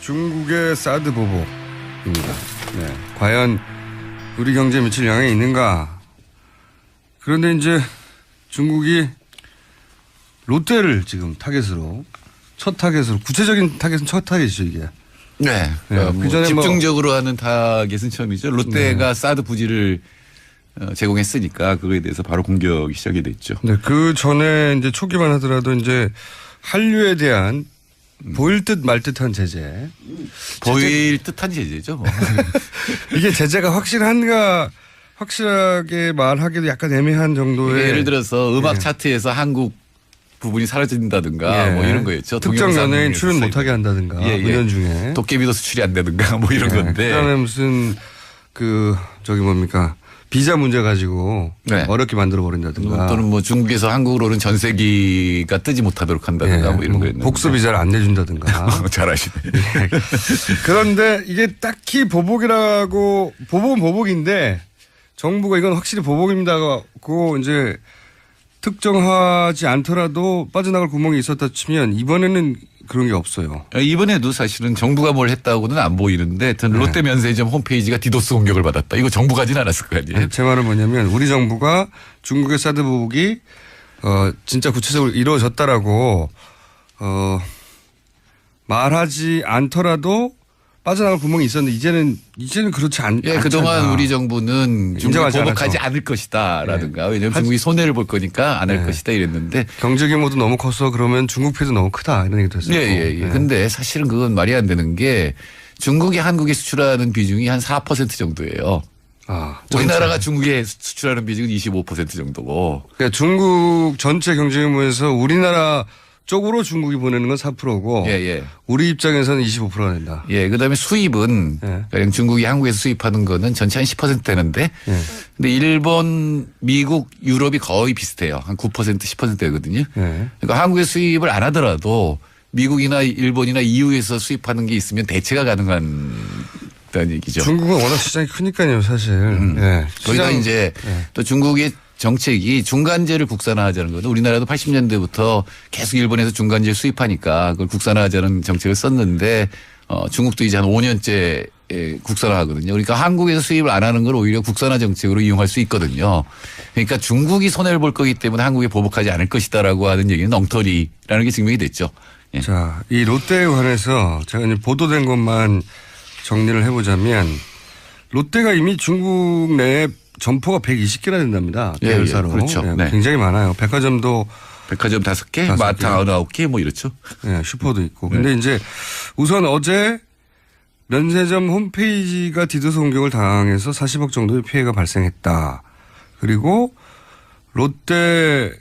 중국의 사드 보복입니다. 네. 과연 우리 경제에 미칠 영향이 있는가? 그런데 이제 중국이 롯데를 지금 타겟으로 첫 타겟으로 구체적인 타겟은 첫 타겟이죠 이게. 네. 뭐 집중적으로 하는 타겟은 처음이죠. 롯데가 사드 부지를 제공했으니까 그거에 대해서 바로 공격이 시작이 됐죠. 네. 그 전에 이제 초기만 하더라도 이제 한류에 대한 보일 듯 말 듯한 제재. 보일 듯한 제재죠. 뭐. 이게 제재가 확실하게 말하기도 약간 애매한 정도의. 예를 들어서 음악 차트에서 한국 부분이 사라진다든가 뭐 이런 거였죠. 특정 연예인 출연 못하게 한다든가 이런 중에. 도깨비도 수출이 안 되든가 뭐 이런 건데. 그다음에 무슨 비자 문제 가지고 어렵게 만들어 버린다든가. 또는 뭐 중국에서 한국으로 오는 전세기가 뜨지 못하도록 한다든가 뭐 이런 거였는데. 복수 비자를 안 내준다든가. 잘하시네. 그런데 이게 딱히 보복은 보복인데 정부가 이건 확실히 보복입니다고 이제 특정하지 않더라도 빠져나갈 구멍이 있었다 치면 이번에는 그런 게 없어요. 이번에도 사실은 정부가 뭘 했다고는 안 보이는데 롯데 면세점 홈페이지가 디도스 공격을 받았다. 이거 정부가 하진 않았을 거 아니에요. 제 말은 뭐냐면 우리 정부가 중국의 사드 보복이 진짜 구체적으로 이루어졌다라고 말하지 않더라도 빠져나갈 구멍이 있었는데 이제는 그렇지 않다. 예, 그동안 우리 정부는 중국이 보복하지 않을 것이다라든가 왜냐하면 중국이 손해를 볼 거니까 안 할 것이다 이랬는데 경제 규모도 너무 커서 그러면 중국 피해도 너무 크다 이런 얘기도 했었고. 예. 근데 사실은 그건 말이 안 되는 게 중국이 한국에 수출하는 비중이 한 4% 정도예요. 우리나라가 중국에 수출하는 비중은 25% 정도고. 그러니까 중국 전체 경제 규모에서 우리나라 쪽으로 중국이 보내는 건 4%고 우리 입장에서는 25%가 된다. 예, 그다음에 수입은 가령 중국이 한국에서 수입하는 거는 전체 한 10% 되는데 근데 일본, 미국, 유럽이 거의 비슷해요. 한 9% 10% 되거든요. 그러니까 한국에 수입을 안 하더라도 미국이나 일본이나 EU에서 수입하는 게 있으면 대체가 가능한 다는 얘기죠. 중국은 워낙 시장이 크니까요, 사실. 거기다 이제 또 중국의 정책이 중간재를 국산화하자는 거죠. 우리나라도 80년대부터 계속 일본에서 중간재 수입하니까 그걸 국산화하자는 정책을 썼는데 중국도 이제 한 5년째 국산화하거든요. 그러니까 한국에서 수입을 안 하는 걸 오히려 국산화 정책으로 이용할 수 있거든요. 그러니까 중국이 손해를 볼 거기 때문에 한국에 보복하지 않을 것이다라고 하는 얘기는 엉터리라는 게 증명이 됐죠. 자, 이 롯데에 관해서 제가 이제 보도된 것만 정리를 해보자면 롯데가 이미 중국 내에 점포가 120개나 된답니다. 계열사로. 그렇죠. 굉장히 많아요. 백화점도. 백화점 5개, 마트 9개 뭐 이렇죠. 네, 슈퍼도 있고. 근데 이제 우선 어제 면세점 홈페이지가 디도스 공격을 당해서 40억 정도의 피해가 발생했다. 그리고 롯데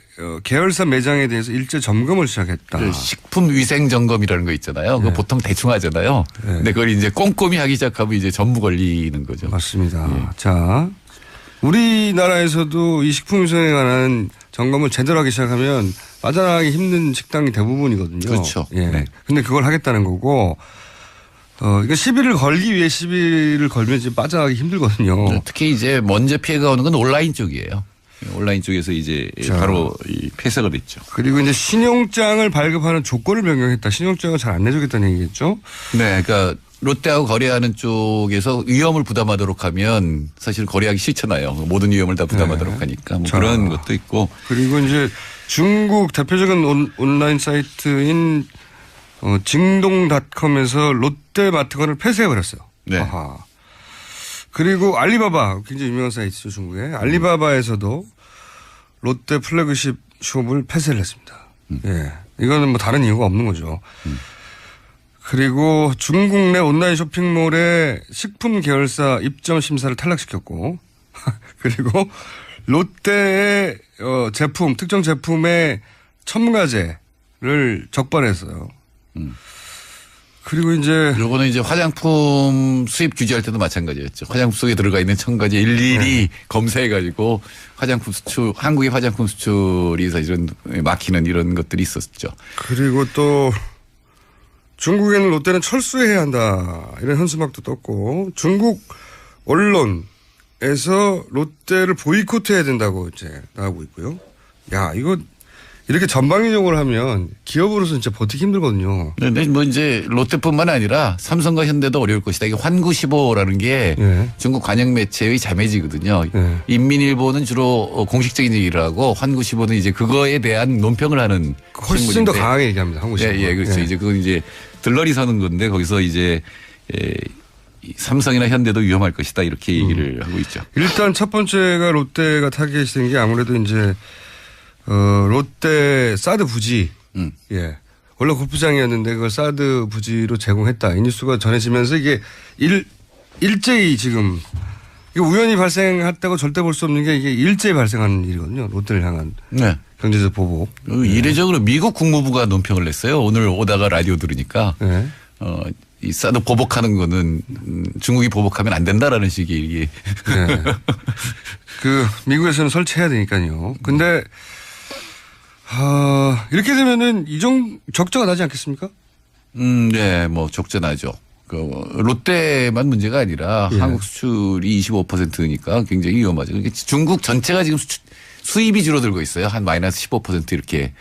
계열사 매장에 대해서 일제 점검을 시작했다. 식품위생점검이라는 거 있잖아요. 그거 보통 대충 하잖아요. 근데 그걸 이제 꼼꼼히 하기 시작하면 이제 전부 걸리는 거죠. 맞습니다. 자. 우리나라에서도 이 식품위생에 관한 점검을 제대로 하기 시작하면 빠져나가기 힘든 식당이 대부분이거든요. 그렇죠. 근데 그걸 하겠다는 거고, 이거 시비를 걸기 위해 시비를 걸면 이제 빠져나가기 힘들거든요. 특히 이제 먼저 피해가 오는 건 온라인 쪽이에요. 온라인 쪽에서 이제 바로 폐쇄가 됐죠. 그리고 이제 신용장을 발급하는 조건을 변경했다. 신용장을 잘 안 내주겠다는 얘기겠죠? 네. 그러니까 롯데하고 거래하는 쪽에서 위험을 부담하도록 하면 사실 거래하기 싫잖아요. 모든 위험을 다 부담하도록 하니까 뭐 그런 것도 있고. 그리고 이제 중국 대표적인 온라인 사이트인 징동닷컴에서 롯데마트건을 폐쇄해버렸어요. 네. 아하. 그리고 알리바바 굉장히 유명한 사이트죠. 중국에. 알리바바에서도 롯데 플래그십 숍을 폐쇄를 했습니다. 이거는 뭐 다른 이유가 없는 거죠. 그리고 중국 내 온라인 쇼핑몰의 식품 계열사 입점 심사를 탈락시켰고 그리고 롯데의 제품, 특정 제품의 첨가제를 적발했어요. 그리고 이제 요거는 이제 화장품 수입 규제할 때도 마찬가지였죠. 화장품 속에 들어가 있는 첨가제 일일이 검사해가지고 화장품 수출, 한국의 화장품 수출이 사실은 막히는 이런 것들이 있었죠. 그리고 또 중국에는 롯데는 철수해야 한다. 이런 현수막도 떴고 중국 언론에서 롯데를 보이콧해야 된다고 이제 나오고 있고요. 야, 이거 이렇게 전방위적으로 하면 기업으로서 진짜 버티기 힘들거든요. 근데 뭐 이제 롯데뿐만 아니라 삼성과 현대도 어려울 것이다. 이게 환구시보라는 게 예. 중국 관영 매체의 자매지거든요. 예. 인민일보는 주로 공식적인 얘기를 하고 환구시보는 이제 그거에 대한 논평을 하는 훨씬 더 신문인데. 강하게 얘기합니다. 한국 예, 예, 그렇죠. 이제 그건 이제 들러리 서는 건데 거기서 이제 이 삼성이나 현대도 위험할 것이다 이렇게 얘기를 하고 있죠. 일단 첫 번째가 롯데가 타겟이 된 게 아무래도 이제 롯데 사드 부지. 예. 원래 골프장이었는데 그걸 사드 부지로 제공했다. 이 뉴스가 전해지면서 이게 일제히 지금 이게 우연히 발생했다고 절대 볼 수 없는 게 이게 일제히 발생하는 일이거든요. 롯데를 향한 네. 경제적 보복. 이례적으로 미국 국무부가 논평을 냈어요. 오늘 오다가 라디오 들으니까 네. 이 사드 보복하는 거는 중국이 보복하면 안 된다라는 식의 이게. 네. 그 미국에서는 설치해야 되니까요. 근데 이렇게 되면은 적자가 나지 않겠습니까? 네, 뭐 적자나죠. 그 롯데만 문제가 아니라 예. 한국 수출이 25%니까 굉장히 위험하죠. 그러니까 중국 전체가 지금 수입이 줄어들고 있어요. 한 마이너스 15% 이렇게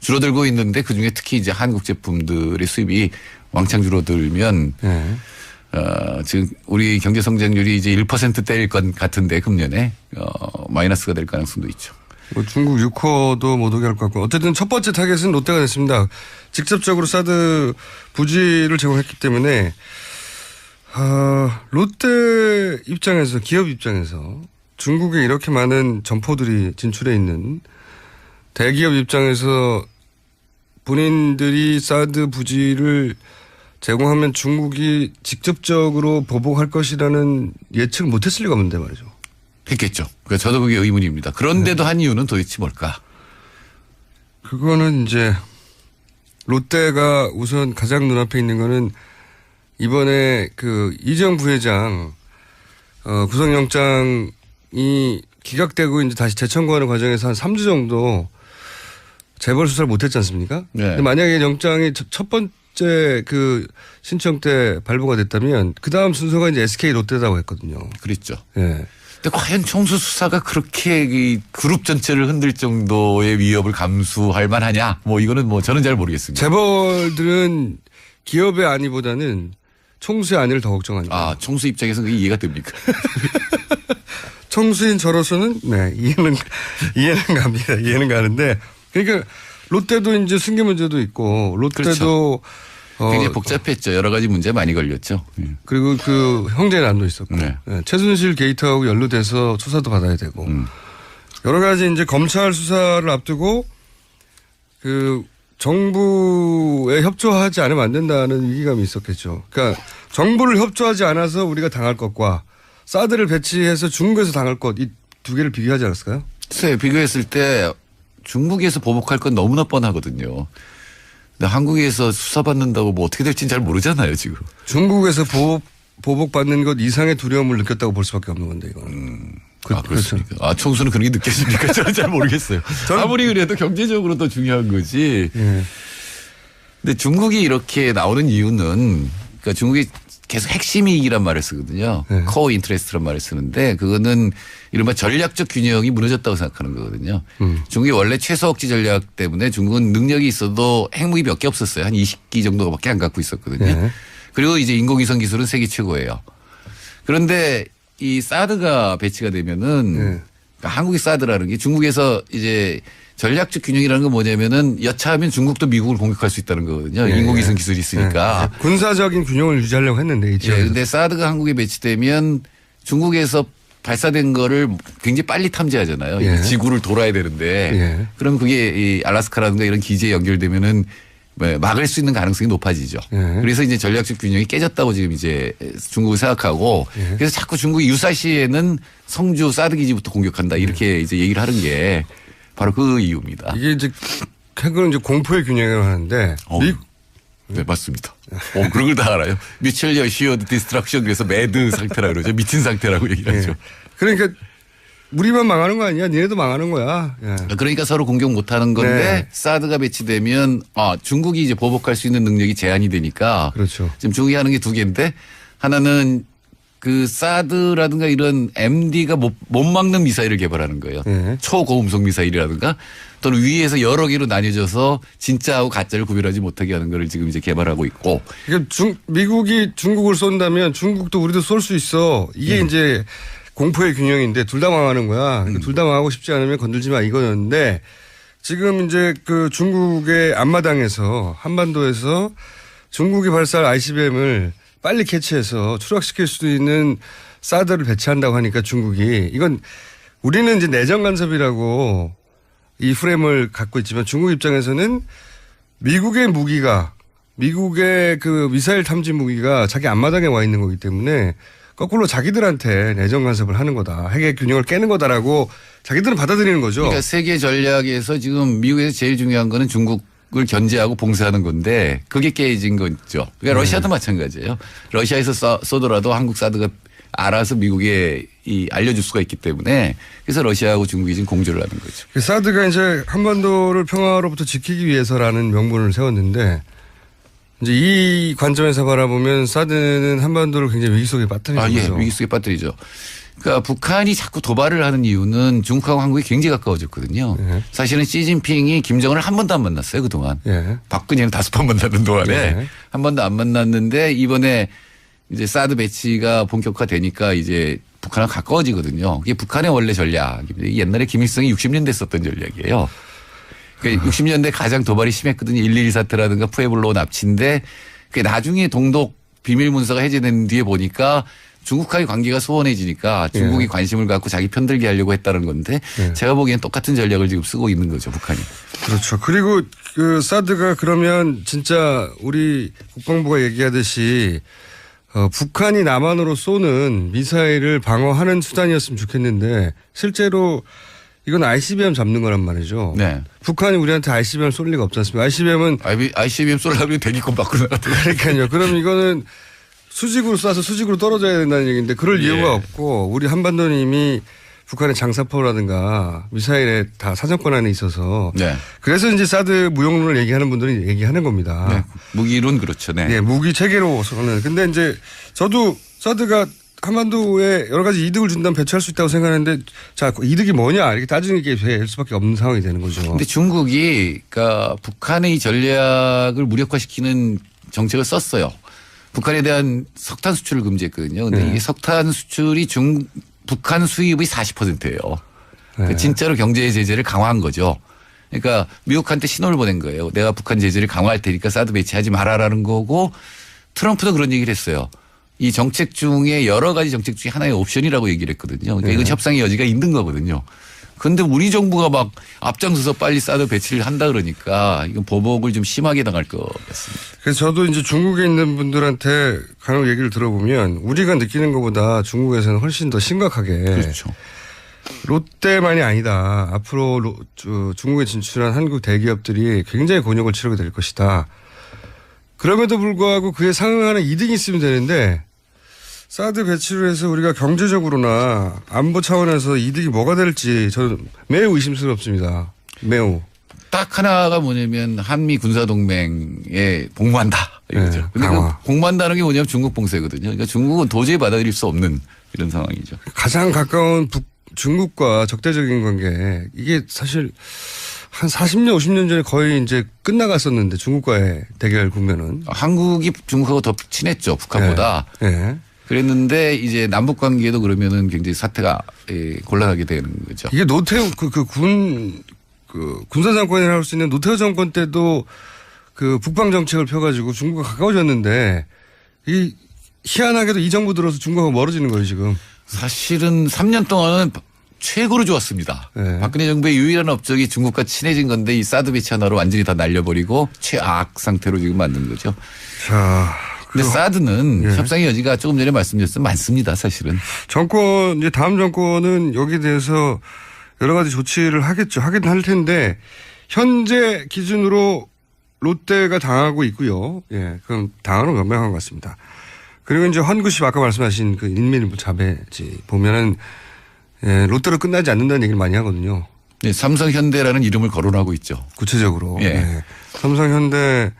줄어들고 있는데 그중에 특히 이제 한국 제품들의 수입이 왕창 줄어들면 네. 지금 우리 경제 성장률이 이제 1%대일 것 같은데 금년에 마이너스가 될 가능성도 있죠. 뭐 중국 6호도 못 오게 할 것 같고 어쨌든 첫 번째 타겟은 롯데가 됐습니다. 직접적으로 사드 부지를 제공했기 때문에 롯데 입장에서 기업 입장에서 중국에 이렇게 많은 점포들이 진출해 있는 대기업 입장에서 본인들이 사드 부지를 제공하면 중국이 직접적으로 보복할 것이라는 예측을 못했을 리가 없는데 말이죠. 했겠죠. 그러니까 저도 그게 의문입니다. 그런데도 한 이유는 도대체 뭘까? 그거는 이제 롯데가 우선 가장 눈앞에 있는 거는 이번에 그 이재용 부회장 구속영장이 기각되고 이제 다시 재청구하는 과정에서 한 3주 정도 재벌 수사를 못했지 않습니까? 네. 근데 만약에 영장이 첫 번째 그 신청 때 발부가 됐다면 그 다음 순서가 이제 SK 롯데라고 했거든요. 그랬죠. 예. 근데 과연 총수 수사가 그렇게 이 그룹 전체를 흔들 정도의 위협을 감수할 만하냐? 뭐 이거는 뭐 저는 잘 모르겠습니다. 재벌들은 기업의 안위보다는 총수의 안위를 더 걱정하니까. 아, 총수 입장에서는 그게 이해가 됩니까? 총수인 저로서는 네, 이해는 갑니다. 이해는 가는데 그러니까 롯데도 이제 승계 문제도 있고 롯데도 그렇죠. 굉장히 복잡했죠. 여러 가지 문제 많이 걸렸죠. 그리고 그 형제난도 있었고 네. 네, 최순실 게이트하고 연루돼서 수사도 받아야 되고 여러 가지 이제 검찰 수사를 앞두고 그 정부에 협조하지 않으면 안 된다는 위기감이 있었겠죠. 그러니까 정부를 협조하지 않아서 우리가 당할 것과 사드를 배치해서 중국에서 당할 것 이 두 개를 비교하지 않았을까요? 글쎄 비교했을 때 중국에서 보복할 건 너무나 뻔하거든요. 근데 한국에서 수사받는다고 뭐 어떻게 될지는 잘 모르잖아요 지금. 중국에서 보복받는 것 이상의 두려움을 느꼈다고 볼 수밖에 없는 건데 이거는. 그렇습니까? 아, 총수는 그런 게 느껴집니까? 저는 잘 모르겠어요. 아무리 그래도 경제적으로 더 중요한 거지. 예. 근데 중국이 이렇게 나오는 이유는 그러니까 중국이 계속 핵심 이익이란 말을 쓰거든요. 네. 코어 인트레스트란 말을 쓰는데 그거는 이른바 전략적 균형이 무너졌다고 생각하는 거거든요. 중국이 원래 최소 억지 전략 때문에 중국은 능력이 있어도 핵무기 몇 개 없었어요. 한 20기 정도밖에 안 갖고 있었거든요. 네. 그리고 이제 인공위성 기술은 세계 최고예요. 그런데 이 사드가 배치가 되면은 그러니까 한국이 사드라는 게 중국에서 이제 전략적 균형이라는 건 뭐냐면은 여차하면 중국도 미국을 공격할 수 있다는 거거든요. 인공위성 기술이 있으니까. 군사적인 균형을 유지하려고 했는데 이 예, 지역에서. 근데 사드가 한국에 배치되면 중국에서 발사된 거를 굉장히 빨리 탐지하잖아요. 예. 지구를 돌아야 되는데. 예. 그럼 그게 이 알라스카라든가 이런 기지에 연결되면은 막을 수 있는 가능성이 높아지죠. 예. 그래서 이제 전략적 균형이 깨졌다고 지금 이제 중국은 생각하고 예. 그래서 자꾸 중국이 유사시에는 성주 사드 기지부터 공격한다 이렇게 이제 얘기를 하는 게 바로 그 이유입니다. 이게 이제 핵은 이제 공포의 균형이라고 하는데 네, 맞습니다. 그런 걸 다 알아요. 뮤추얼 어시어드 디스트럭션 그래서 매드 상태라고 그러죠. 미친 상태라고 얘기를 하죠. 그러니까 우리만 망하는 거 아니야? 니네도 망하는 거야. 예. 그러니까 서로 공격 못 하는 건데 네. 사드가 배치되면 중국이 이제 보복할 수 있는 능력이 제한이 되니까 그렇죠. 지금 중국이 하는 게 두 개인데 하나는 그 사드라든가 이런 MD가 못 막는 미사일을 개발하는 거예요. 네. 초고음속 미사일이라든가 또는 위에서 여러 개로 나뉘어져서 진짜하고 가짜를 구별하지 못하게 하는 거를 지금 이제 개발하고 있고. 그러니까 미국이 중국을 쏜다면 중국도 우리도 쏠 수 있어. 이게 이제 공포의 균형인데 둘 다 망하는 거야. 그러니까 둘 다 망하고 싶지 않으면 건들지 마 이거였는데 지금 이제 그 중국의 앞마당에서 한반도에서 중국이 발사할 ICBM을 빨리 캐치해서 추락시킬 수 있는 사드를 배치한다고 하니까 중국이 이건 우리는 이제 내정 간섭이라고 이 프레임을 갖고 있지만 중국 입장에서는 미국의 그 미사일 탐지 무기가 자기 앞마당에 와 있는 거기 때문에 거꾸로 자기들한테 내정 간섭을 하는 거다. 핵의 균형을 깨는 거다라고 자기들은 받아들이는 거죠. 그러니까 세계 전략에서 지금 미국에서 제일 중요한 거는 중국을 견제하고 봉쇄하는 건데 그게 깨진 거죠. 그러니까 러시아도 마찬가지예요. 러시아에서 쏘더라도 한국 사드가 알아서 미국에 알려줄 수가 있기 때문에 그래서 러시아하고 중국이 지금 공조를 하는 거죠. 사드가 이제 한반도를 평화로부터 지키기 위해서라는 명분을 세웠는데 이제 이 관점에서 바라보면 사드는 한반도를 굉장히 위기 속에 빠뜨리는 거죠. 위기 속에 빠뜨리죠. 그러니까 북한이 자꾸 도발을 하는 이유는 중국하고 한국이 굉장히 가까워졌거든요. 예. 사실은 시진핑이 김정은을 한 번도 안 만났어요 그동안. 예. 박근혜는 5번 만나는 동안에 예. 한 번도 안 만났는데 이번에 이제 사드 배치가 본격화되니까 이제 북한하고 가까워지거든요. 이게 북한의 원래 전략입니다. 옛날에 김일성이 60년대 썼던 전략이에요. 그러니까 60년대 가장 도발이 심했거든요. 1.12 사태라든가 푸에블로 납치인데 그게 나중에 동독 비밀 문서가 해제된 뒤에 보니까 중국과의 관계가 소원해지니까 중국이 관심을 갖고 자기 편들게 하려고 했다는 건데 제가 보기엔 똑같은 전략을 지금 쓰고 있는 거죠, 북한이. 그렇죠. 그리고 그 사드가 그러면 진짜 우리 국방부가 얘기하듯이 북한이 남한으로 쏘는 미사일을 방어하는 수단이었으면 좋겠는데 실제로 이건 ICBM 잡는 거란 말이죠. 네. 북한이 우리한테 ICBM 쏠 리가 없지 않습니까? ICBM 쏘려면 대기권 밖으로 나가도. 그러니까요. 그럼 이거는 수직으로 쏴서 수직으로 떨어져야 된다는 얘기인데 그럴 이유가 없고 우리 한반도는 이미 북한의 장사포라든가 미사일에 다 사정권 안에 있어서 그래서 이제 사드 무용론을 얘기하는 분들이 얘기하는 겁니다. 네. 무기론 그렇죠. 네. 네, 무기 체계로서는. 근데 이제 저도 사드가 한반도에 여러 가지 이득을 준다면 배치할 수 있다고 생각하는데 자, 그 이득이 뭐냐 이렇게 따지는 게 될 수밖에 없는 상황이 되는 거죠. 근데 중국이 그러니까 북한의 전략을 무력화시키는 정책을 썼어요. 북한에 대한 석탄 수출을 금지했거든요. 근데 이게 석탄 수출이 북한 수입의 40%예요. 그러니까 진짜로 경제 제재를 강화한 거죠. 그러니까 미국한테 신호를 보낸 거예요. 내가 북한 제재를 강화할 테니까 사드 배치하지 말아라는 거고 트럼프도 그런 얘기를 했어요. 이 정책 중에 여러 가지 정책 중에 하나의 옵션이라고 얘기를 했거든요. 그러니까 이건 협상의 여지가 있는 거거든요. 그런데 우리 정부가 막 앞장서서 빨리 사드 배치를 한다 그러니까 이건 보복을 좀 심하게 당할 것 같습니다. 그래서 저도 이제 중국에 있는 분들한테 간혹 얘기를 들어보면 우리가 느끼는 것보다 중국에서는 훨씬 더 심각하게. 그렇죠. 롯데만이 아니다. 앞으로 중국에 진출한 한국 대기업들이 굉장히 곤욕을 치르게 될 것이다. 그럼에도 불구하고 그에 상응하는 이득이 있으면 되는데 사드 배치를 해서 우리가 경제적으로나 안보 차원에서 이득이 뭐가 될지 저는 매우 의심스럽습니다. 매우. 딱 하나가 뭐냐면 한미 군사동맹에 복무한다. 이거죠. 근데 그 복무한다는 게 뭐냐면 중국 봉쇄거든요. 그러니까 중국은 도저히 받아들일 수 없는 이런 상황이죠. 가장 가까운 중국과 적대적인 관계 이게 사실 한 40년, 50년 전에 거의 이제 끝나갔었는데 중국과의 대결 국면은. 한국이 중국하고 더 친했죠. 북한보다. 네. 그랬는데 이제 남북 관계도 그러면은 굉장히 사태가 곤란하게 되는 거죠. 이게 노태우 군사 정권이라고 할 수 있는 노태우 정권 때도 그 북방 정책을 펴가지고 중국과 가까워졌는데 이 희한하게도 이 정부 들어서 중국하고 멀어지는 거예요 지금. 사실은 3년 동안은 최고로 좋았습니다. 네. 박근혜 정부의 유일한 업적이 중국과 친해진 건데 이 사드 배치 하나로 완전히 다 날려버리고 최악 상태로 지금 만든 거죠. 자. 근데 사드는 협상의 여지가 조금 전에 말씀드렸듯이 많습니다. 사실은. 이제 다음 정권은 여기에 대해서 여러 가지 조치를 하겠죠. 하긴 할 텐데 현재 기준으로 롯데가 당하고 있고요. 예, 그럼 당하는 건 명확한 것 같습니다. 그리고 이제 헌구십 아까 말씀하신 그 인민일보 자배지 보면은 롯데로 끝나지 않는다는 얘기를 많이 하거든요. 네, 삼성현대라는 이름을 거론하고 있죠. 구체적으로. 예. 삼성현대의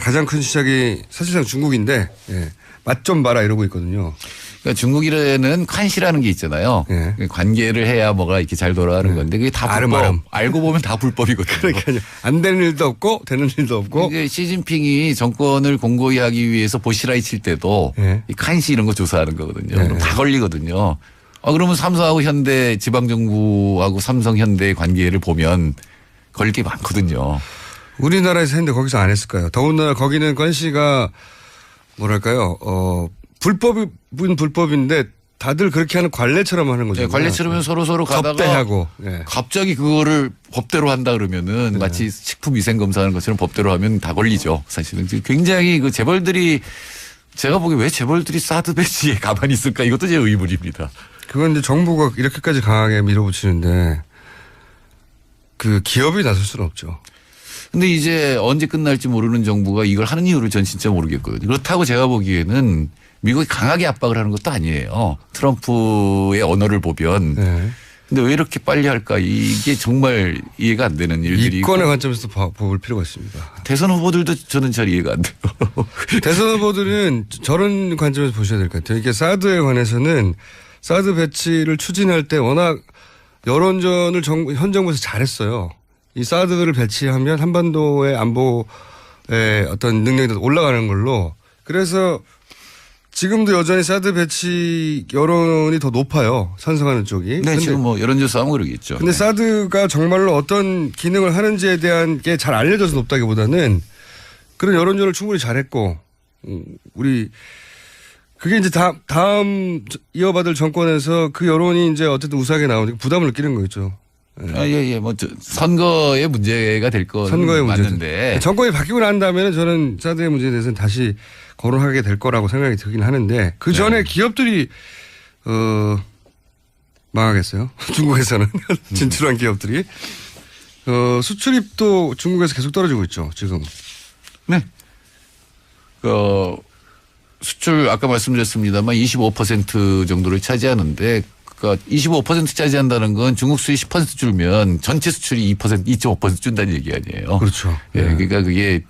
가장 큰 시작이 사실상 중국인데 맛 좀 봐라 이러고 있거든요. 그러니까 중국이라는 칸시라는 게 있잖아요. 예. 관계를 해야 뭐가 이렇게 잘 돌아가는 건데 그게 다 불법. 아름아름. 알고 보면 다 불법이거든요. 그러니까요. 안 되는 일도 없고 되는 일도 없고. 이게 시진핑이 정권을 공고히 하기 위해서 보시라이 칠 때도 예. 이 칸시 이런 거 조사하는 거거든요. 예. 그럼 다 걸리거든요. 그러면 삼성하고 현대 지방정부하고 삼성 현대의 관계를 보면 걸릴 게 많거든요. 우리나라에서 했는데 거기서 안 했을까요? 더군다나 거기는 건씨가 뭐랄까요? 불법은 불법인데 다들 그렇게 하는 관례처럼 하는 거죠. 네, 관례처럼 서로 가다가 접대하고. 예. 갑자기 그거를 법대로 한다 그러면은 마치 식품 위생 검사하는 것처럼 법대로 하면 다 걸리죠. 사실은 굉장히 그 재벌들이 제가 보기에 왜 재벌들이 사드 배치에 가만히 있을까 이것도 제 의문입니다. 그건 이제 정부가 이렇게까지 강하게 밀어붙이는데 그 기업이 나설 수는 없죠. 근데 이제 언제 끝날지 모르는 정부가 이걸 하는 이유를 전 진짜 모르겠거든요. 그렇다고 제가 보기에는 미국이 강하게 압박을 하는 것도 아니에요. 트럼프의 언어를 보면. 네. 근데 왜 이렇게 빨리 할까 이게 정말 이해가 안 되는 일들이. 이권의 관점에서 볼 필요가 있습니다. 대선 후보들도 저는 잘 이해가 안 돼요. 대선 후보들은 저런 관점에서 보셔야 될 것 같아요. 이게 사드에 관해서는 사드 배치를 추진할 때 워낙 여론전을 현 정부에서 잘했어요. 이 사드를 배치하면 한반도의 안보의 어떤 능력이 더 올라가는 걸로. 그래서 지금도 여전히 사드 배치 여론이 더 높아요. 찬성하는 쪽이. 네, 지금 뭐 여론조사 하면 그러겠죠. 근데 사드가 정말로 어떤 기능을 하는지에 대한 게 잘 알려져서 높다기보다는 그런 여론전을 충분히 잘했고, 우리, 그게 이제 다음 이어받을 정권에서 그 여론이 이제 어쨌든 우세하게 나오니까 부담을 느끼는 거겠죠. 예. 뭐 선거의 문제가 될 건 선거의 맞는데. 문제. 정권이 바뀌고 난 다음에는 저는 사드의 문제에 대해서는 다시 거론하게 될 거라고 생각이 들긴 하는데 그 전에 기업들이 망하겠어요. 중국에서는 진출한 기업들이 수출입도 중국에서 계속 떨어지고 있죠. 지금. 네. 수출 아까 말씀드렸습니다만 25% 정도를 차지하는데 그러니까 25% 차지한다는 건 중국 수입 10% 줄면 전체 수출이 2.5% 준다는 얘기 아니에요. 그렇죠. 예, 그러니까 그게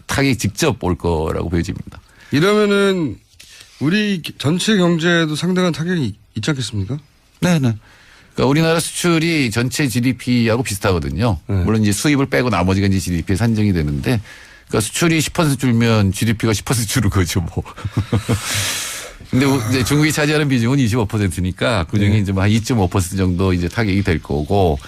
타격이 직접 올 거라고 보여집니다. 이러면은 우리 전체 경제에도 상당한 타격이 있지 않겠습니까? 네. 그러니까 우리나라 수출이 전체 GDP하고 비슷하거든요. 네. 물론 이제 수입을 빼고 나머지가 이제 GDP에 산정이 되는데 그러니까 수출이 10% 줄면 GDP가 10% 줄은 거죠, 뭐. 근데 이제 중국이 차지하는 비중은 25%니까 그중에 이제 한 2.5% 정도 이제 타격이 될 거고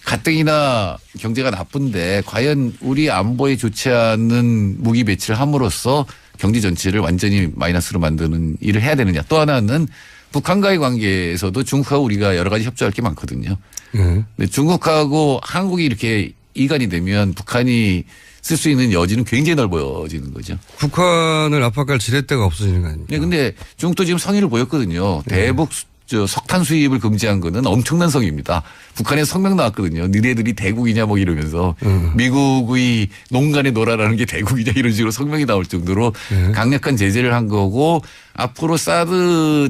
가뜩이나 경제가 나쁜데 과연 우리 안보에 좋지 않은 무기 배치를 함으로써 경제 전체를 완전히 마이너스로 만드는 일을 해야 되느냐. 또 하나는 북한과의 관계에서도 중국하고 우리가 여러 가지 협조할 게 많거든요. 근데 중국하고 한국이 이렇게 이간이 되면 북한이 쓸 수 있는 여지는 굉장히 넓어지는 거죠. 북한을 압박할 지렛대가 없어지는 거 아닙니까? 네, 근데 중국도 지금 성의를 보였거든요. 대북 석탄 수입을 금지한 거는 엄청난 성의입니다. 북한에 성명 나왔거든요. 너네들이 대국이냐 뭐 이러면서 미국의 농간에 놀아라는 게 대국이냐 이런 식으로 성명이 나올 정도로 강력한 제재를 한 거고 앞으로 사드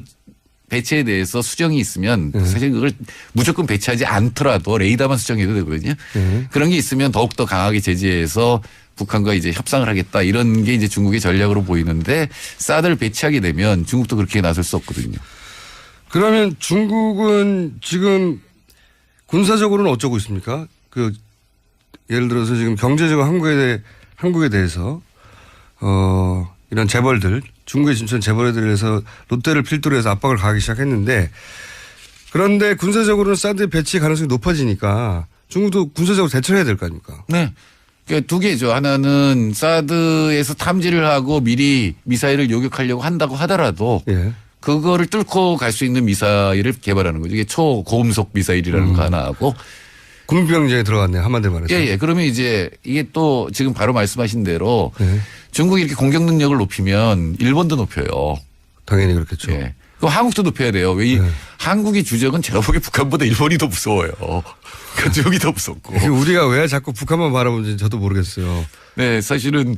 배치에 대해서 수정이 있으면 사실 그걸 무조건 배치하지 않더라도 레이더만 수정해도 되거든요. 그런 게 있으면 더욱더 강하게 제재해서 북한과 이제 협상을 하겠다 이런 게 이제 중국의 전략으로 보이는데 사드를 배치하게 되면 중국도 그렇게 나설 수 없거든요. 그러면 중국은 지금 군사적으로는 어쩌고 있습니까? 예를 들어서 지금 경제적으로 한국에 대해서 이런 재벌들 중국에 진출한 재벌에 대해서 롯데를 필두로 해서 압박을 가하기 시작했는데 그런데 군사적으로는 사드 배치 가능성이 높아지니까 중국도 군사적으로 대처를 해야 될 거 아닙니까? 네. 그러니까 두 개죠. 하나는 사드에서 탐지를 하고 미리 미사일을 요격하려고 한다고 하더라도 그거를 뚫고 갈 수 있는 미사일을 개발하는 거죠. 이게 초고음속 미사일이라는 거 하나 하고. 군병제에 들어갔네요. 한마디로 말해서. 예. 그러면 이제 이게 또 지금 바로 말씀하신 대로 중국이 이렇게 공격 능력을 높이면 일본도 높여요. 당연히 그렇겠죠. 예. 그럼 한국도 높여야 돼요. 왜 한국의 주적은 제가 보기에 북한보다 일본이 더 무서워요. 그쪽이 더 무섭고. 우리가 왜 자꾸 북한만 바라보는지 저도 모르겠어요. 네, 사실은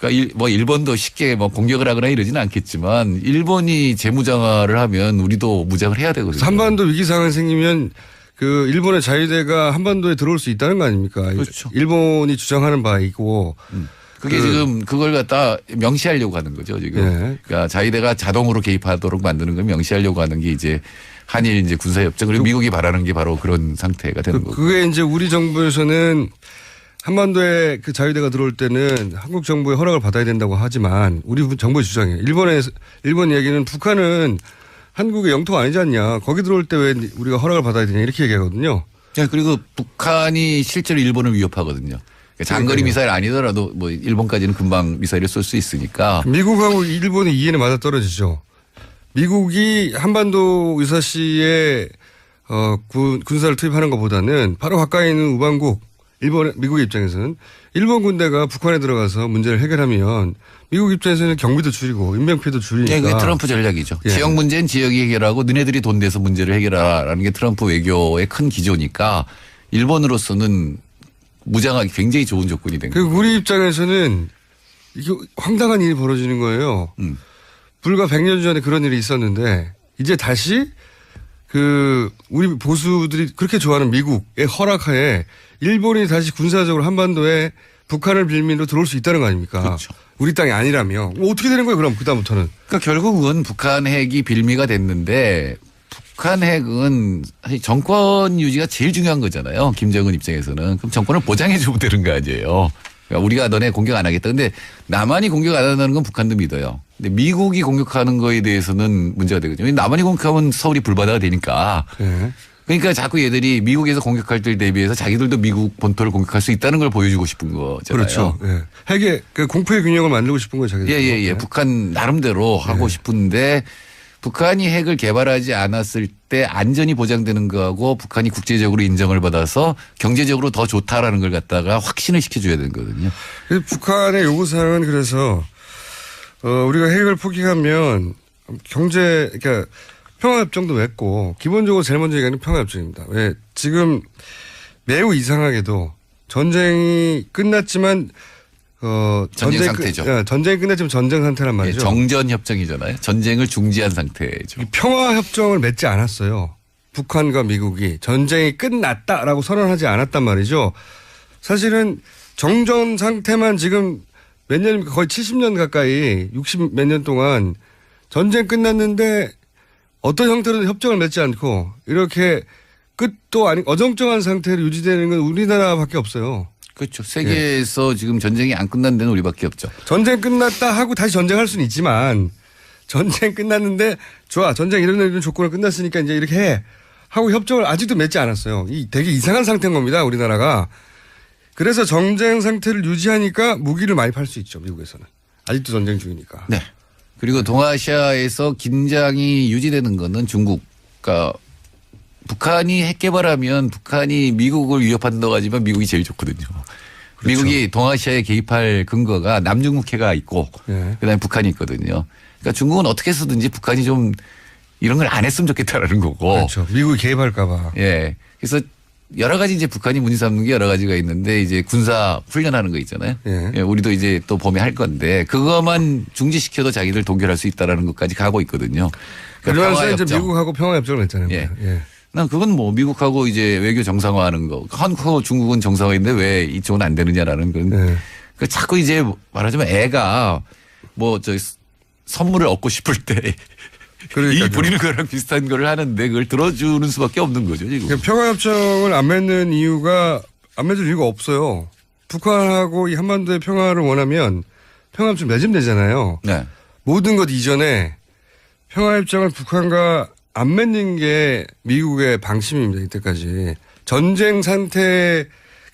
그러니까 뭐 일본도 쉽게 뭐 공격을 하거나 이러지는 않겠지만 일본이 재무장화를 하면 우리도 무장을 해야 되거든요. 한반도 위기 상황이 생기면 그 일본의 자위대가 한반도에 들어올 수 있다는 거 아닙니까? 그렇죠. 일본이 주장하는 바이고 그게 지금 그걸 갖다 명시하려고 하는 거죠, 지금. 네. 그러니까 자위대가 자동으로 개입하도록 만드는 걸 명시하려고 하는 게 이제 한일 이제 군사협정 그리고 미국이 바라는 게 바로 그런 상태가 되는 거고. 그게 이제 우리 정부에서는 한반도에 그 자위대가 들어올 때는 한국 정부의 허락을 받아야 된다고 하지만 우리 정부의 주장이에요. 일본 이야기는 북한은 한국의 영토가 아니지 않냐. 거기 들어올 때 왜 우리가 허락을 받아야 되냐 이렇게 얘기하거든요. 네, 그리고 북한이 실제로 일본을 위협하거든요. 그러니까 장거리 미사일 아니더라도 뭐 일본까지는 금방 미사일을 쏠 수 있으니까. 미국하고 일본의 이해는 맞아 떨어지죠. 미국이 한반도 유사시에 군사를 투입하는 것보다는 바로 가까이 있는 우방국 미국의 입장에서는 일본 군대가 북한에 들어가서 문제를 해결하면 미국 입장에서는 경비도 줄이고 인명피해도 줄이니까. 네, 그게 트럼프 전략이죠. 예. 지역 문제는 지역이 해결하고 너네들이 돈 내서 문제를 해결하라는 게 트럼프 외교의 큰 기조니까 일본으로서는 무장하기 굉장히 좋은 조건이 된 거예요. 우리 입장에서는 이게 황당한 일이 벌어지는 거예요. 불과 100년 전에 그런 일이 있었는데 이제 다시 우리 보수들이 그렇게 좋아하는 미국의 허락하에 일본이 다시 군사적으로 한반도에 북한을 빌미로 들어올 수 있다는 거 아닙니까? 그렇죠. 우리 땅이 아니라며. 어떻게 되는 거예요 그럼 그다음부터는. 그러니까 결국은 북한 핵이 빌미가 됐는데 북한 핵은 사실 정권 유지가 제일 중요한 거잖아요. 김정은 입장에서는. 그럼 정권을 보장해 주면 되는 거 아니에요. 그러니까 우리가 너네 공격 안 하겠다. 근데 남한이 공격 안 한다는 건 북한도 믿어요. 근데 미국이 공격하는 거에 대해서는 문제가 되거든요. 남한이 공격하면 서울이 불바다가 되니까. 네. 그러니까 자꾸 얘들이 미국에서 공격할 때를 대비해서 자기들도 미국 본토를 공격할 수 있다는 걸 보여주고 싶은 거잖아요. 그렇죠. 예. 핵의 공포의 균형을 만들고 싶은 거예요. 자기들. 예. 북한 나름대로 하고 싶은데 북한이 핵을 개발하지 않았을 때 안전이 보장되는 거하고 북한이 국제적으로 인정을 받아서 경제적으로 더 좋다라는 걸 갖다가 확신을 시켜줘야 되는 거거든요. 북한의 요구사항은 그래서 우리가 핵을 포기하면 그러니까 평화협정도 맺고 기본적으로 제일 먼저 얘기하는 평화협정입니다. 왜 지금 매우 이상하게도 전쟁이 끝났지만 전쟁 상태죠. 전쟁이 끝났지만 전쟁 상태란 말이죠. 정전 협정이잖아요. 전쟁을 중지한 상태죠. 평화협정을 맺지 않았어요. 북한과 미국이 전쟁이 끝났다라고 선언하지 않았단 말이죠. 사실은 정전 상태만 지금 몇 년입니까? 거의 70년 가까이 60 몇 년 동안 전쟁 끝났는데 어떤 형태로든 협정을 맺지 않고 이렇게 끝도 아닌 어정쩡한 상태로 유지되는 건 우리나라밖에 없어요. 그렇죠. 세계에서 지금 전쟁이 안 끝난 데는 우리밖에 없죠. 전쟁 끝났다 하고 다시 전쟁할 수는 있지만 전쟁 끝났는데 좋아. 전쟁 이런 조건을 끝났으니까 이제 이렇게 해. 하고 협정을 아직도 맺지 않았어요. 되게 이상한 상태인 겁니다. 우리나라가. 그래서 전쟁 상태를 유지하니까 무기를 많이 팔 수 있죠. 미국에서는. 아직도 전쟁 중이니까. 네. 그리고 동아시아에서 긴장이 유지되는 거는 중국. 그러니까 북한이 핵 개발하면 북한이 미국을 위협한다고 하지만 미국이 제일 좋거든요. 그렇죠. 미국이 동아시아에 개입할 근거가 남중국해가 있고 네. 그다음에 북한이 있거든요. 그러니까 중국은 어떻게 해서든지 북한이 좀 이런 걸 안 했으면 좋겠다라는 거고. 그렇죠. 미국이 개입할까 봐. 예. 그래서 여러 가지 이제 북한이 문제 삼는 게 여러 가지가 있는데 이제 군사 훈련하는 거 있잖아요. 예. 예, 우리도 이제 또 봄에 할 건데 그것만 중지시켜도 자기들 동결할 수 있다라는 것까지 가고 있거든요. 그러면서 이제 미국하고 평화협정을 냈잖아요. 예. 예. 난 그건 뭐 미국하고 이제 외교 정상화하는 거. 한국하고 중국은 정상화인데 왜 이쪽은 안 되느냐라는 건. 네. 그 자꾸 이제 말하자면 애가 뭐 저 선물을 얻고 싶을 때 이 부리는 거랑 비슷한 거를 하는데 그걸 들어주는 수밖에 없는 거죠 지금. 그러니까 평화협정을 안 맺는 이유가 안 맺을 이유가 없어요. 북한하고 이 한반도의 평화를 원하면 평화협정 맺으면 되잖아요. 네. 모든 것 이전에 평화협정을 북한과 안 맺는 게 미국의 방침입니다. 이때까지. 전쟁 상태,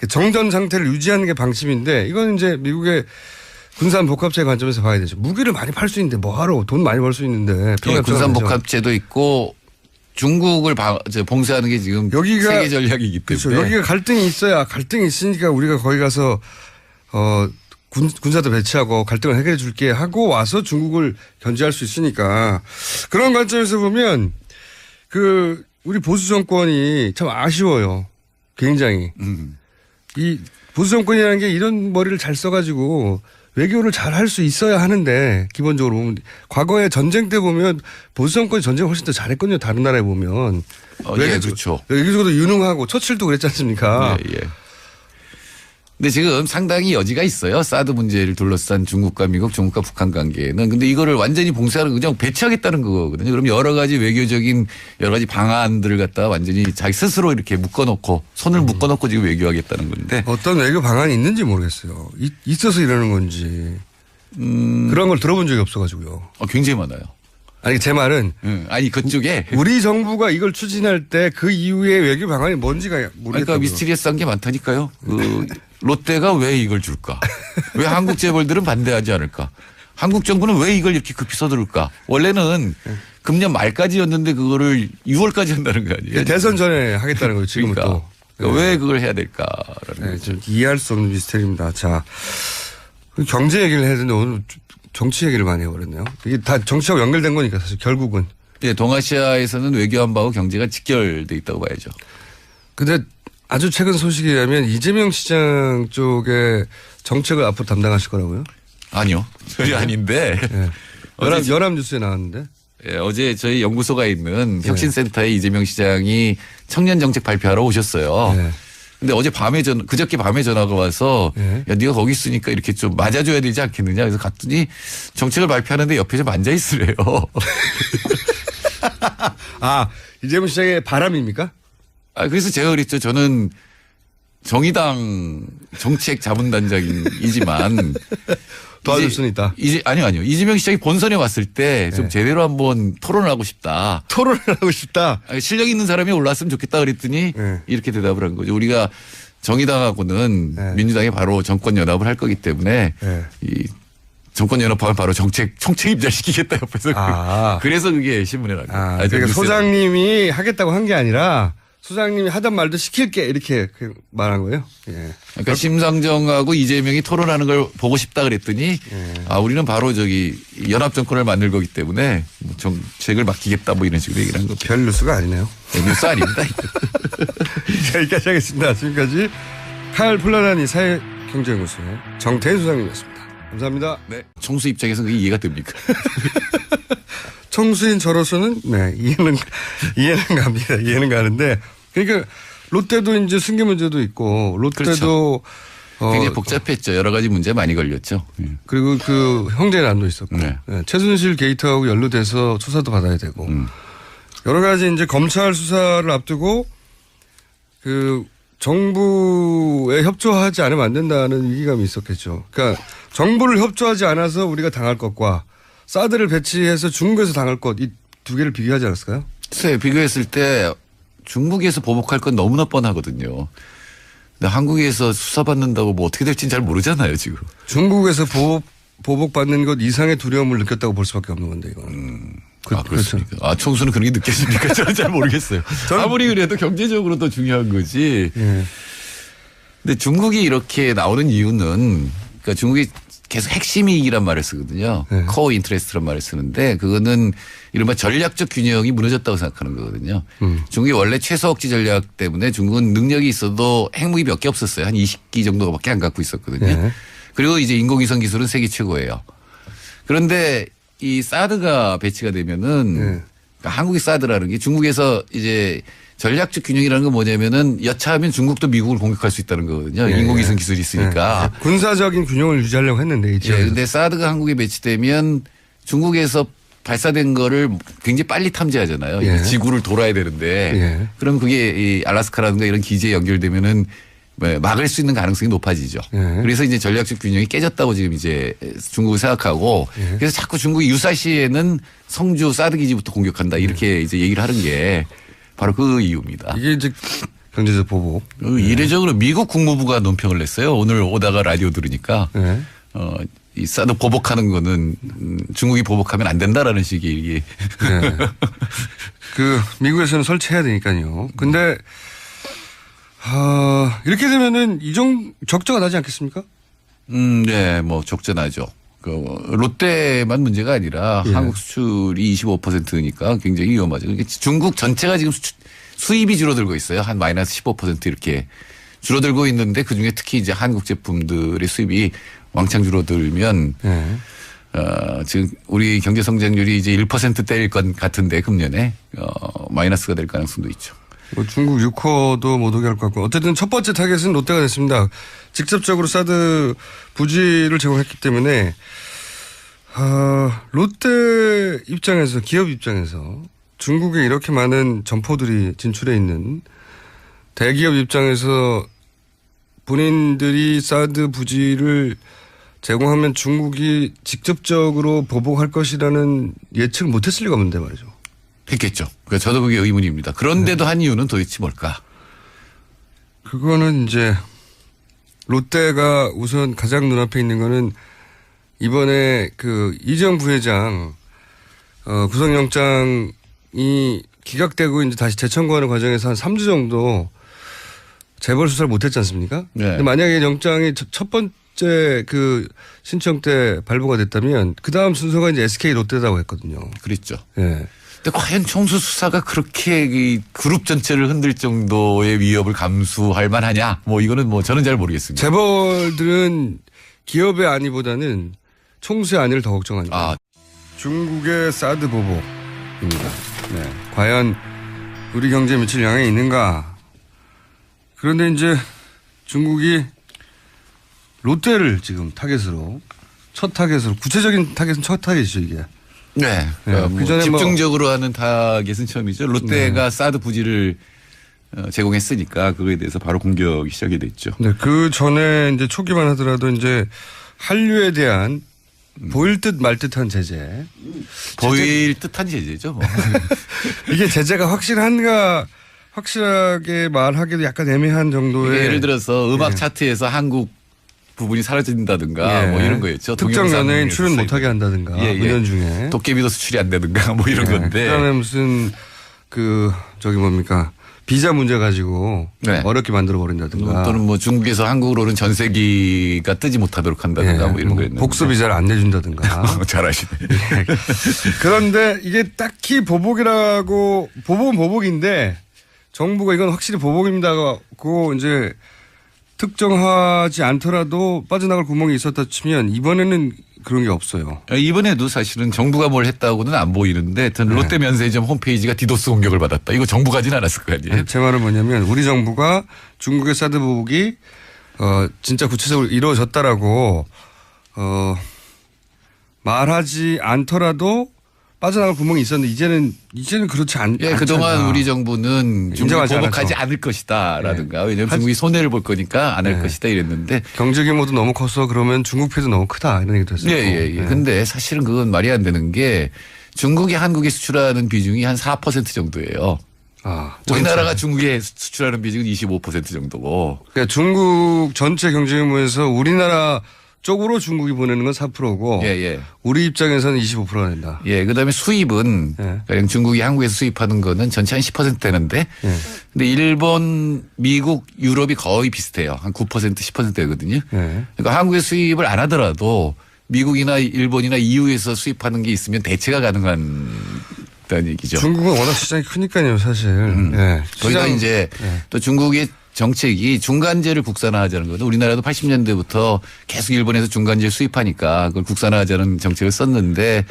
정전 상태를 유지하는 게 방침인데 이건 이제 미국의 군산복합체 관점에서 봐야 되죠. 무기를 많이 팔 수 있는데 뭐하러 돈 많이 벌 수 있는데. 예, 군산복합체도 있고 중국을 봉쇄하는 게 지금 여기가 세계 전략이기 때문에. 그렇죠. 여기가 갈등이 있어야 갈등이 있으니까 우리가 거기 가서 군사도 배치하고 갈등을 해결해 줄게 하고 와서 중국을 견제할 수 있으니까 그런 관점에서 보면 우리 보수 정권이 참 아쉬워요. 굉장히. 이 보수 정권이라는 게 이런 머리를 잘 써가지고 외교를 잘 할 수 있어야 하는데 기본적으로 보면 과거에 전쟁 때 보면 보수 정권이 전쟁을 훨씬 더 잘했거든요. 다른 나라에 보면. 예, 그렇죠. 외교적으로 유능하고 처칠도 그랬지 않습니까? 예, 예. 근데 지금 상당히 여지가 있어요. 사드 문제를 둘러싼 중국과 미국, 중국과 북한 관계는. 근데 이거를 완전히 봉쇄하는 그냥 배치하겠다는 거거든요. 그럼 여러 가지 외교적인 여러 가지 방안들을 갖다가 완전히 자기 스스로 이렇게 묶어놓고 손을 묶어놓고 지금 외교하겠다는 건데. 어떤 외교 방안이 있는지 모르겠어요. 있어서 이러는 건지. 그런 걸 들어본 적이 없어가지고요. 굉장히 많아요. 아니 제 말은 아니 그쪽에 우리 정부가 이걸 추진할 때 그 이후에 외교 방안이 뭔지가 모르겠다고요. 그러니까 미스티리어스한 게 많다니까요. 롯데가 왜 이걸 줄까? 왜 한국 재벌들은 반대하지 않을까? 한국 정부는 왜 이걸 이렇게 급히 서두를까? 원래는 금년 말까지였는데 그거를 6월까지 한다는 거 아니에요? 대선 전에 하겠다는 거예요. 지금은 그러니까. 또. 왜 그걸 해야 될까라는 네, 좀 이해할 수 없는 미스터리입니다. 자, 경제 얘기를 해야 되는데 오늘 정치 얘기를 많이 해버렸네요. 이게 다 정치하고 연결된 거니까 사실 결국은. 예, 동아시아에서는 외교 안보하고 경제가 직결돼 있다고 봐야죠. 근데 아주 최근 소식에 의하면 이재명 시장 쪽에 정책을 앞으로 담당하실 거라고요? 아니요. 전혀 아닌데. 네. 연합뉴스에 나왔는데. 예, 어제 저희 연구소가 있는 혁신센터에 이재명 시장이 청년 정책 발표하러 오셨어요. 네. 근데 그저께 밤에 전화가 와서 네. 야, 네가 거기 있으니까 이렇게 좀 맞아줘야 되지 않겠느냐. 그래서 갔더니 정책을 발표하는데 옆에 좀 앉아 있으래요. 아, 이재명 시장의 바람입니까? 그래서 제가 그랬죠. 저는 정의당 정책 자문단장이지만 도와줄 수는 있다. 아니요. 이재명 시장이 본선에 왔을 때 좀 제대로 한번 토론을 하고 싶다. 토론을 하고 싶다. 실력 있는 사람이 올랐으면 좋겠다 그랬더니 이렇게 대답을 한 거죠. 우리가 정의당하고는 민주당이 바로 정권 연합을 할 거기 때문에 이 정권 연합하면 바로 정책 입장시키겠다 옆에서. 그래서 그게 신문에 나가요. 그러니까 소장님이 하겠다고 한 게 아니라 소장님이 하던 말도 시킬게 이렇게 말한 거예요. 예. 그러니까 심상정하고 이재명이 토론하는 걸 보고 싶다 그랬더니 우리는 바로 저기 연합 정권을 만들 거기 때문에 뭐 정책을 맡기겠다 뭐 이런 식으로 얘기를 한 거죠. 별 뉴스가 아니네요. 뉴스 아닙니다. 자, 여기까지 하겠습니다. 지금까지 칼 플라나니 사회경제연구소의 정태인 소장님이었습니다. 감사합니다. 네. 총수 입장에서는 그게 이해가 됩니까? 청수인 저로서는 이해는 갑니다. 이해는 가는데 그러니까 롯데도 이제 승계 문제도 있고 롯데도 그렇죠. 굉장히 복잡했죠. 여러 가지 문제 많이 걸렸죠. 그리고 그 형제난도 있었고 네. 최순실 게이트하고 연루돼서 수사도 받아야 되고 여러 가지 이제 검찰 수사를 앞두고 그 정부에 협조하지 않으면 안 된다는 위기감이 있었겠죠. 그러니까 정부를 협조하지 않아서 우리가 당할 것과 사드를 배치해서 중국에서 당할 것 이 두 개를 비교하지 않았을까요? 글쎄 비교했을 때 중국에서 보복할 건 너무나 뻔하거든요. 근데 한국에서 수사받는다고 뭐 어떻게 될지는 잘 모르잖아요 지금. 중국에서 보복받는 것 이상의 두려움을 느꼈다고 볼 수밖에 없는 건데 이거는. 그렇습니까? 그렇죠. 총수는 그런 게 느껴집니까? 저는 잘 모르겠어요. 아무리 그래도 경제적으로 더 중요한 거지. 예. 근데 중국이 이렇게 나오는 이유는 그러니까 중국이 계속 핵심이익이란 말을 쓰거든요. 코어 인트레스트란 말을 쓰는데 그거는 이른바 전략적 균형이 무너졌다고 생각하는 거거든요. 중국이 원래 최소 억지 전략 때문에 중국은 능력이 있어도 핵무기 몇 개 없었어요. 한 20기 정도밖에 안 갖고 있었거든요. 그리고 이제 인공위성 기술은 세계 최고예요. 그런데 이 사드가 배치가 되면은 그러니까 한국이 사드라는 게 중국에서 이제 전략적 균형이라는 건 뭐냐면은 여차하면 중국도 미국을 공격할 수 있다는 거거든요. 인공위성 기술이 있으니까. 군사적인 균형을 유지하려고 했는데. 그런데 사드가 한국에 배치되면 중국에서 발사된 거를 굉장히 빨리 탐지하잖아요. 지구를 돌아야 되는데. 그럼 그게 이 알라스카라든가 이런 기지에 연결되면은 막을 수 있는 가능성이 높아지죠. 그래서 이제 전략적 균형이 깨졌다고 지금 이제 중국을 생각하고 그래서 자꾸 중국이 유사시에는 성주 사드 기지부터 공격한다 이렇게 이제 얘기를 하는 게 바로 그 이유입니다. 이게 이제 경제적 보복. 이례적으로 미국 국무부가 논평을 냈어요. 오늘 오다가 라디오 들으니까 이 사드 보복하는 거는 중국이 보복하면 안 된다라는 식의 얘기. 그 미국에서는 설치해야 되니까요. 근데 이렇게 되면은 적자가 나지 않겠습니까? 네, 뭐 적자나죠. 그 롯데만 문제가 아니라 한국 수출이 25%니까 굉장히 위험하죠. 그러니까 중국 전체가 지금 수입이 줄어들고 있어요. 한 마이너스 15% 이렇게 줄어들고 있는데 그중에 특히 이제 한국 제품들의 수입이 왕창 줄어들면 지금 우리 경제 성장률이 이제 1%대일 것 같은데 금년에 마이너스가 될 가능성도 있죠. 뭐 중국 6호도 못 오게 할 것 같고 어쨌든 첫 번째 타겟은 롯데가 됐습니다. 직접적으로 사드 부지를 제공했기 때문에 롯데 입장에서 기업 입장에서 중국에 이렇게 많은 점포들이 진출해 있는 대기업 입장에서 본인들이 사드 부지를 제공하면 중국이 직접적으로 보복할 것이라는 예측을 못했을 리가 없는데 말이죠. 했겠죠. 그러니까 저도 그게 의문입니다. 그런데도 한 이유는 도대체 뭘까? 그거는 이제 롯데가 우선 가장 눈앞에 있는 거는 이번에 그 이재용 부회장 구속영장이 기각되고 이제 다시 재청구하는 과정에서 한 3주 정도 재벌 수사를 못했지 않습니까? 네. 근데 만약에 영장이 첫 번째 그 신청 때 발부가 됐다면 그 다음 순서가 이제 SK 롯데라고 했거든요. 그랬죠. 예. 근데 과연 총수 수사가 그렇게 이 그룹 전체를 흔들 정도의 위협을 감수할 만하냐? 뭐 이거는 뭐 저는 잘 모르겠습니다. 재벌들은 기업의 안위보다는 총수의 안위를 더 걱정합니다. 아, 중국의 사드 보복입니다. 네. 과연 우리 경제에 미칠 영향이 있는가? 그런데 이제 중국이 롯데를 지금 첫 타겟으로 구체적인 타겟은 첫 타겟이죠 이게. 네. 그러니까 뭐 그전에 집중적으로 하는 타겟은 처음이죠. 롯데가 사드 부지를 제공했으니까 그거에 대해서 바로 공격이 시작이 됐죠. 네, 그 전에 이제 초기만 하더라도 이제 한류에 대한 보일 듯 말 듯한 제재. 보일 듯한 제재죠. 뭐. 이게 제재가 확실하게 말하기도 약간 애매한 정도의. 예를 들어서 음악 예. 차트에서 한국 부분이 사라진다든가 예. 뭐 이런 거였죠. 특정 동영상 연예인 출연 쓰이고. 못하게 한다든가. 예, 예. 은연 중에. 도깨비도 수출이 안 되든가 뭐 이런 건데. 그다음에 무슨 비자 문제 가지고 네. 어렵게 만들어 버린다든가. 또는 뭐 중국에서 한국으로 오는 전세기가 뜨지 못하도록 한다든가 뭐 이런 거였는데. 복수 비자를 안 내준다든가. 잘하시네. 그런데 이게 딱히 보복은 보복인데 정부가 이건 확실히 보복입니다고 이제 특정하지 않더라도 빠져나갈 구멍이 있었다 치면 이번에는 그런 게 없어요. 이번에도 사실은 정부가 뭘 했다고는 안 보이는데 하여튼 네. 롯데 면세점 홈페이지가 디도스 공격을 받았다. 이거 정부가 하진 않았을 거 아니에요. 제 말은 뭐냐면 우리 정부가 중국의 사드 보복이 진짜 구체적으로 이루어졌다라고 말하지 않더라도 빠져나갈 구멍이 있었는데 이제는 그렇지 예, 그동안 우리 정부는 중국이 인정하지 보복하지 않아서. 않을 것이다라든가. 네. 왜냐하면 중국이 손해를 볼 거니까 안 할 네. 것이다 이랬는데. 경제 규모도 너무 커서 그러면 중국 패도 너무 크다 이런 얘기도 했었고. 예. 근데 사실은 그건 말이 안 되는 게 중국이 한국에 수출하는 비중이 한 4% 정도예요. 우리나라가 중국에 수출하는 비중은 25% 정도고. 그러니까 중국 전체 경제 규모에서 우리나라 쪽으로 중국이 보내는 건 4%고 예. 우리 입장에서는 25%가 된다. 예, 그다음에 수입은 예. 가령 중국이 한국에서 수입하는 거는 전체 한 10% 되는데 예. 근데 일본, 미국, 유럽이 거의 비슷해요. 한 9%, 10%거든요. 예. 그러니까 한국에 수입을 안 하더라도 미국이나 일본이나 EU에서 수입하는 게 있으면 대체가 가능한 얘기죠. 중국은 워낙 시장이 크니까요, 사실. 예. 거기다 시장- 이제 예. 또 중국의 정책이 중간재를 국산화하자는 거거든요. 우리나라도 80년대부터 계속 일본에서 중간재 수입하니까 그걸 국산화하자는 정책을 썼는데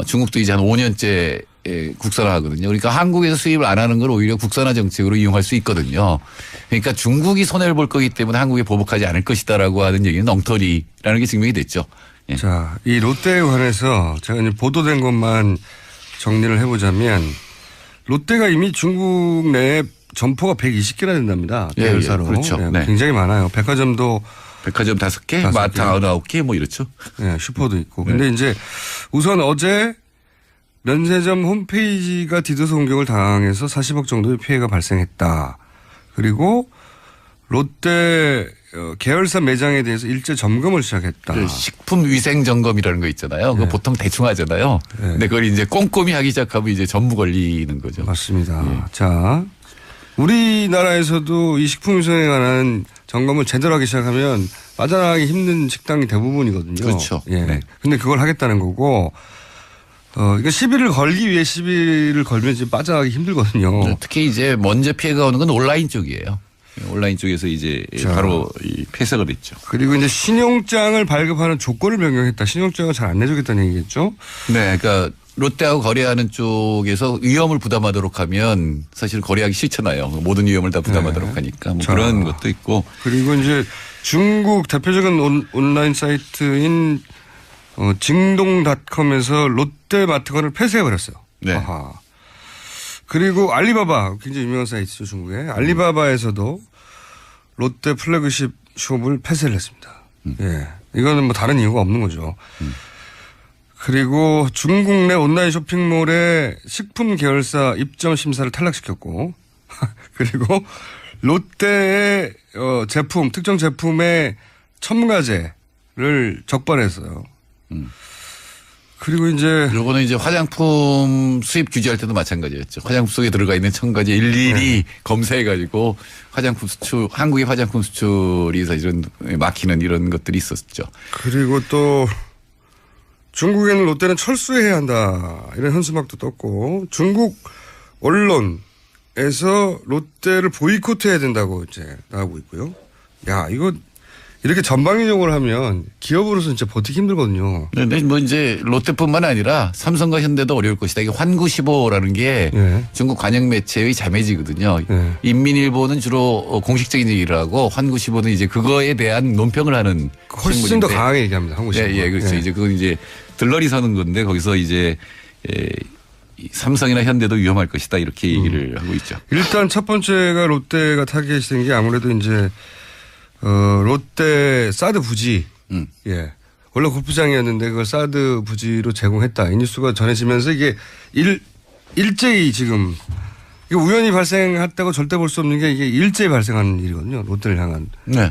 중국도 이제 한 5년째 국산화하거든요. 그러니까 한국에서 수입을 안 하는 걸 오히려 국산화 정책으로 이용할 수 있거든요. 그러니까 중국이 손해를 볼 거기 때문에 한국에 보복하지 않을 것이다라고 하는 얘기는 엉터리라는 게 증명이 됐죠. 예. 자, 이 롯데에 관해서 제가 이제 보도된 것만 정리를 해보자면 롯데가 이미 중국 내에 점포가 120개나 된답니다. 예, 계열사로. 그렇죠. 네. 굉장히 많아요. 백화점도 백화점 5개, 5개. 마트 9개 뭐 이렇죠. 예, 슈퍼도 있고. 근데 이제 우선 어제 면세점 홈페이지가 디도스 공격을 당해서 40억 정도의 피해가 발생했다. 그리고 롯데 계열사 매장에 대해서 일제 점검을 시작했다. 그 식품 위생 점검이라는 거 있잖아요. 그거 보통 대충 하잖아요. 근데 그걸 이제 꼼꼼히 하기 시작하면 이제 전부 걸리는 거죠. 맞습니다. 예. 자, 우리나라에서도 이 식품위생에 관한 점검을 제대로 하기 시작하면 빠져나가기 힘든 식당이 대부분이거든요. 그렇죠. 예. 네. 근데 그걸 하겠다는 거고, 이거 시비를 걸기 위해 시비를 걸면 이제 빠져나가기 힘들거든요. 특히 이제 먼저 피해가 오는 건 온라인 쪽이에요. 온라인 쪽에서 이제 자. 바로 이 폐쇄가 됐죠. 그리고 이제 신용장을 발급하는 조건을 변경했다. 신용장을 잘 안 내주겠다는 얘기겠죠. 네, 그러니까 롯데하고 거래하는 쪽에서 위험을 부담하도록 하면 사실 거래하기 싫잖아요. 모든 위험을 다 부담하도록 하니까 뭐 그런 것도 있고. 그리고 이제 중국 대표적인 온라인 사이트인 징동닷컴에서 롯데마트건을 폐쇄해버렸어요. 네. 아하. 그리고 알리바바 굉장히 유명한 사이트죠, 중국에. 알리바바에서도 롯데 플래그십 숍을 폐쇄를 했습니다. 예. 이거는 뭐 다른 이유가 없는 거죠. 그리고 중국 내 온라인 쇼핑몰의 식품 계열사 입점 심사를 탈락시켰고 그리고 롯데의 제품, 특정 제품의 첨가제를 적발했어요. 그리고 이제 요거는 이제 화장품 수입 규제할 때도 마찬가지였죠. 화장품 속에 들어가 있는 첨가제 일일이 검사해가지고 화장품 수출, 한국의 화장품 수출이 사실은 막히는 이런 것들이 있었죠. 그리고 또 중국에는 롯데는 철수해야 한다 이런 현수막도 떴고 중국 언론에서 롯데를 보이콧해야 된다고 이제 나오고 있고요. 야 이거 이렇게 전방위적으로 하면 기업으로서 진짜 버티기 힘들거든요. 네, 뭐 이제 롯데뿐만 아니라 삼성과 현대도 어려울 것이다. 이게 환구시보라는 게 네. 중국 관영 매체의 자매지거든요. 네. 인민일보는 주로 공식적인 얘기를 하고 환구시보는 이제 그거에 대한 논평을 하는 훨씬 신문인데. 더 강하게 얘기합니다. 한국 네, 예, 그렇죠. 이제 그건 이제 들러리 서는 건데 거기서 이제 이 삼성이나 현대도 위험할 것이다 이렇게 얘기를 하고 있죠. 일단 첫 번째가 롯데가 타겟이 된 게 아무래도 이제 롯데 사드 부지. 예. 원래 골프장이었는데 그걸 사드 부지로 제공했다. 이 뉴스가 전해지면서 이게 일제히 지금 이게 우연히 발생했다고 절대 볼 수 없는 게 이게 일제히 발생하는 일이거든요. 롯데를 향한. 네.